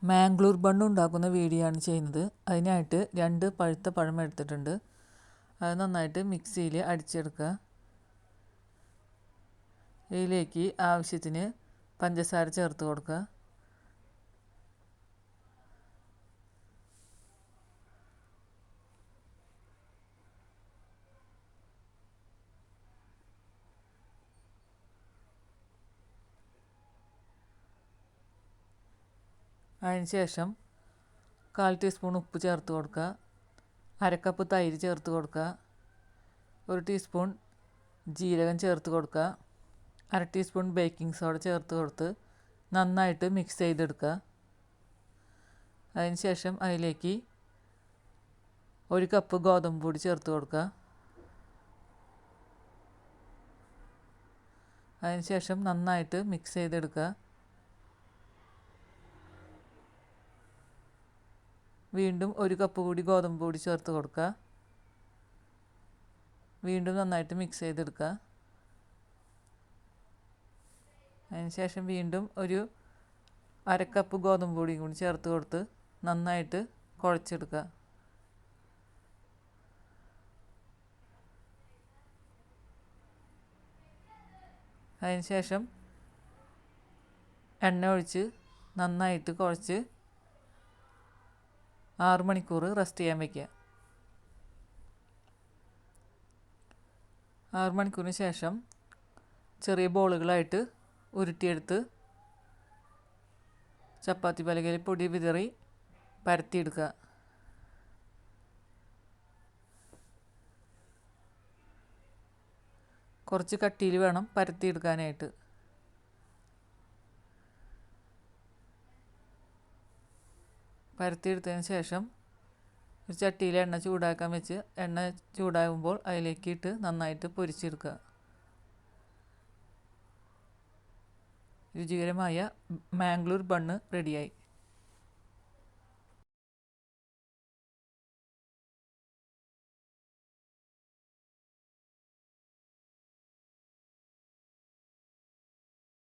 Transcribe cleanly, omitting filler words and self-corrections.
Mangalore bun ഉണ്ടാക്കുന്ന video ആണ് ചെയ്യുന്നത്. അതിനായിട്ട് 2 പഴുത്ത പഴം എടുത്തിട്ടുണ്ട്. അത് നന്നായിട്ട് മിക്സിയിൽ അടിച്ചെടുക്കുക. ഇതിലേക്ക് ആവശ്യത്തിന് പഞ്ചസാര ചേർത്ത് കൊടുക്കുക. അതിനുശേഷം 1/4 ടീസ്പൂൺ ഉപ്പ് ചേർത്ത് കൊടുക്കുക. 1/2 കപ്പ് തൈര് ചേർത്ത് കൊടുക്കുക. 1 ടീസ്പൂൺ ജീരകം ചേർത്ത് കൊടുക്കുക. 1/2 ടീസ്പൂൺ ബേക്കിംഗ് സോഡ ചേർത്ത് കൊടുത്ത് നന്നായിട്ട് മിക്സ് ചെയ്തെടുക്കുക. അതിനുശേഷം അതിലേക്ക് 1 കപ്പ് ഗോതമ്പ് പൊടി ചേർത്ത് കൊടുക്കുക. അതിനുശേഷം നന്നായിട്ട് മിക്സ് ചെയ്തെടുക്കുക. വീണ്ടും 1 കപ്പ് കൂടി ഗോതമ്പ് പൊടി ചേർത്ത് കൊടുക്കുക. വീണ്ടും നന്നായിട്ട് മിക്സ് ചെയ്തെടുക്കുക. അതിനുശേഷം വീണ്ടും 1/2 കപ്പ് ഗോതമ്പ് പൊടിയും കൂടി ചേർത്ത് കൊടുത്ത് നന്നായിട്ട് കുഴച്ചെടുക്കുക. അതിനുശേഷം എണ്ണ ഒഴിച്ച് നന്നായിട്ട് കുഴച്ച് 6 മണിക്കൂർ റെസ്റ്റ് ചെയ്യാൻ വയ്ക്കുക. 6 മണിക്കൂറിന് ശേഷം ചെറിയ ബോളുകളായിട്ട് ഉരുട്ടിയെടുത്ത് ചപ്പാത്തി പലകയിൽ പൊടി വിതറി പരത്തിയെടുക്കുക. കുറച്ച് കട്ടിയിൽ വേണം പരത്തിയെടുക്കാനായിട്ട്. പരത്തിയെടുത്തതിന് ശേഷം ഒരു ചട്ടിയിൽ എണ്ണ ചൂടാക്കാൻ വെച്ച് എണ്ണ ചൂടാകുമ്പോൾ അതിലേക്ക് ഇട്ട് നന്നായിട്ട് പൊരിച്ചെടുക്കുക. രുചികരമായ മാംഗ്ലൂർ ബണ്ണ് റെഡിയായി.